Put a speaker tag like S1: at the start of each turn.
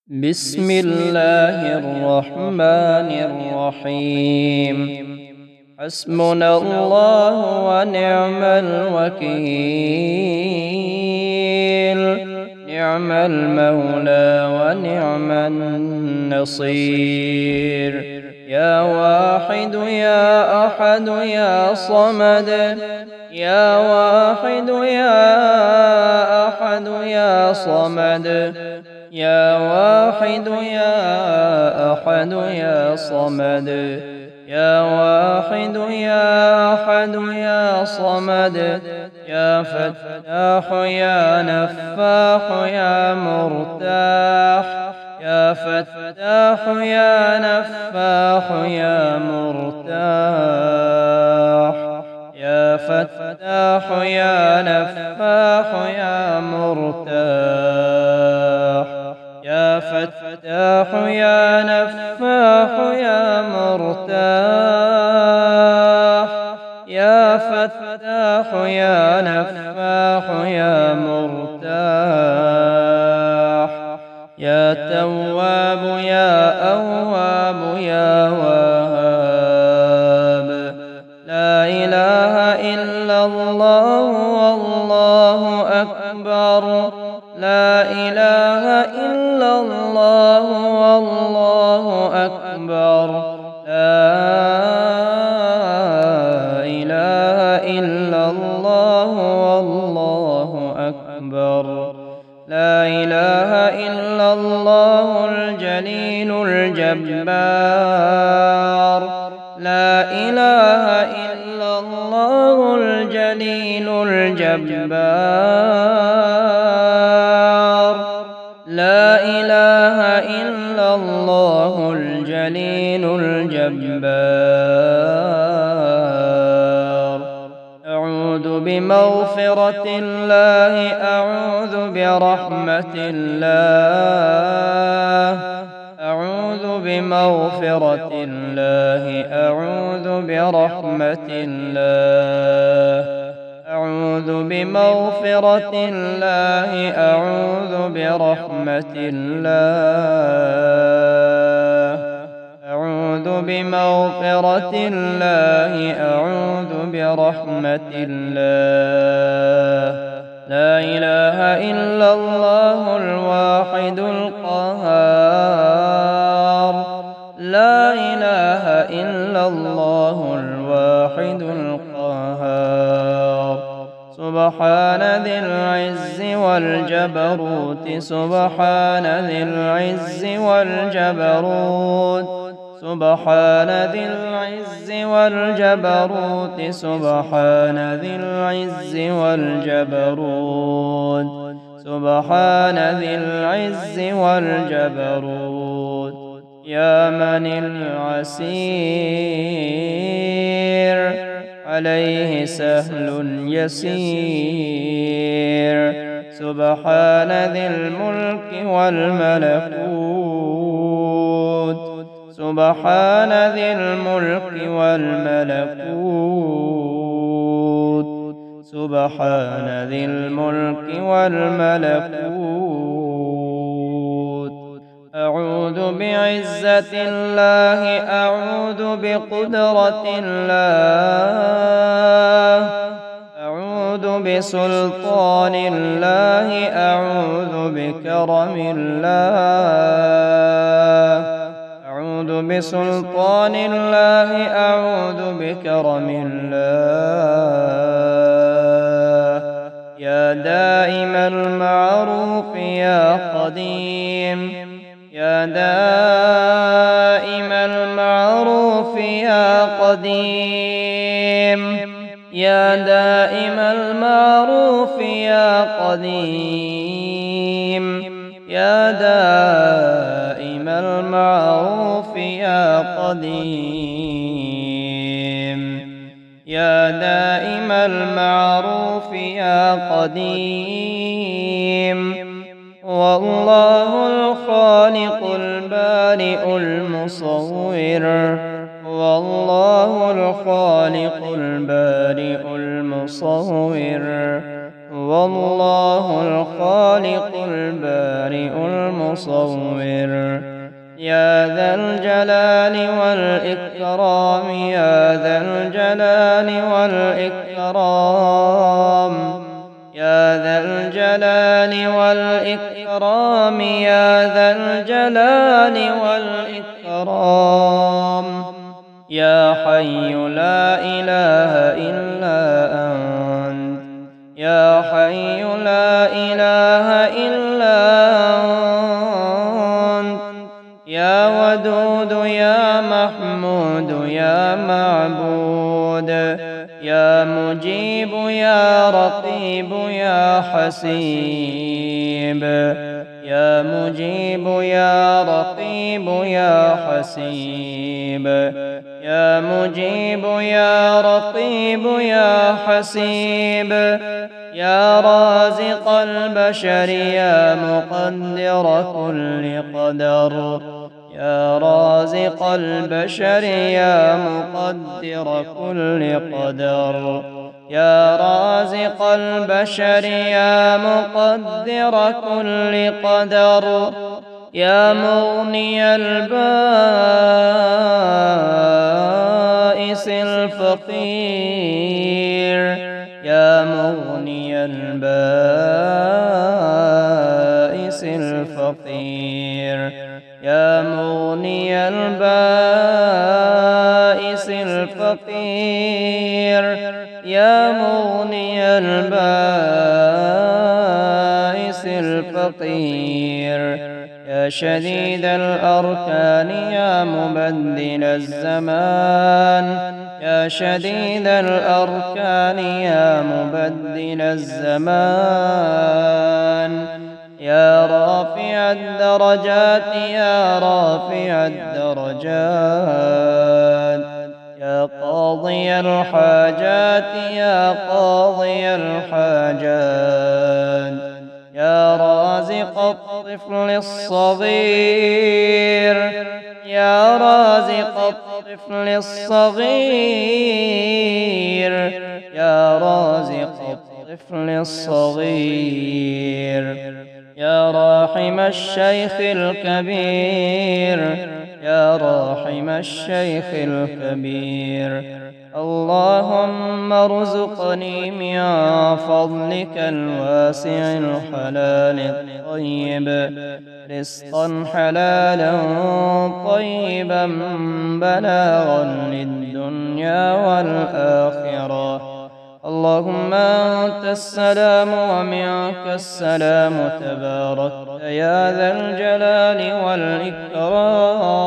S1: بسم الله الرحمن الرحيم. حسبنا الله ونعم الوكيل، نعم المولى ونعم النصير. يا واحد يا أحد يا صمد، يا واحد يا أحد يا صمد، يا واحد يا أحد يا صمد، يا واحد يا أحد يا صمد. يا فتاح يا نفاح يا مرتاح، يا فتاح يا نفاح يا مرتاح، يا فتاح يا نفاح يا مرتاح، يا فتاح يا نفاح يا مرتاح، يا فتاح يا نفاح يا مرتاح. يا تواب يا أواب يا وهاب، لا إله إلا الله والله أكبر، لا إله إلا الله والله أكبر، لا إله إلا الله والله أكبر، لا إله إلا الله الجليل الجبار، لا إله إلا الله الجليل الجبار، لا إله إلا الله الجليل الجبار. أعوذ بمغفرة الله، أعوذ برحمة الله، أعوذ بمغفرة الله، أعوذ برحمة الله، أعوذ بمغفرة الله، أعوذ برحمة الله، أعوذ بمغفرة الله، أعوذ برحمة الله. لا إله إلا الله الواحد القهار، لا إله إلا الله الواحد القهار. سبحان ذي العز والجبروت، سبحان ذي العز والجبروت، سبحان ذي العز والجبروت، سبحان ذي العز والجبروت، سبحان ذي العز والجبروت. يا من العسير عليه سهل يسير، سبحان ذي الملك والملكوت، سبحان ذي الملك والملكوت، سبحان ذي الملك والملكوت. أعوذ بعزة الله، أعوذ بقدرة الله، أعوذ بسلطان الله، أعوذ بكرم الله، أعوذ بسلطان الله، أعوذ بكرم الله. يا دائم المعروف يا قديم، يا دائم المعروف يا قديم، يا دائم المعروف يا قديم، يا دائم المعروف يا قديم، يا دائم المعروف يا قديم. والله الخالق البارئ المصور، والله الخالق البارئ المصور، هو الله الخالق البارئ المصور يا ذا الجلال والإكرام يا ذا الجلال والإكرام يا ذا الجلال والإكرام يا ذا الجلال والإكرام يا حي لا إله إلا أنت يا حي لا إله إلا أنت يا ودود يا محمود يا معبود يا مجيب يا رقيب يا حسيب يا مجيب يا رقيب يا حسيب يا مجيب يا رقيب يا حسيب يا رازق البشر يا مقدر كل قدر يا رازق البشر يا مقدر كل قدر يا رازق البشر يا مقدر كل قدر يا مغني البائس الفقير يا مغني البائس الفقير يا مغني البائس الفقير يا مغني البائس الفقير يا شديد الأركان يا مبدل الزمان يا شديد الأركان يا مبدل الزمان يا رافع الدرجات يا رافع الدرجات يا قاضي الحاجات يا قاضي الحاجات يا رازق الطفل الصغير يا رازق الطفل الصغير يا رازق الطفل الصغير يا راحم الشيخ الكبير يا راحم الشيخ الكبير اللهم ارزقني من فضلك الواسع الحلال الطيب رزقا حلالا طيبا بلاغا للدنيا والآخرة اللهم أنت السلام ومنك السلام تبارك يا ذا الجلال والإكرام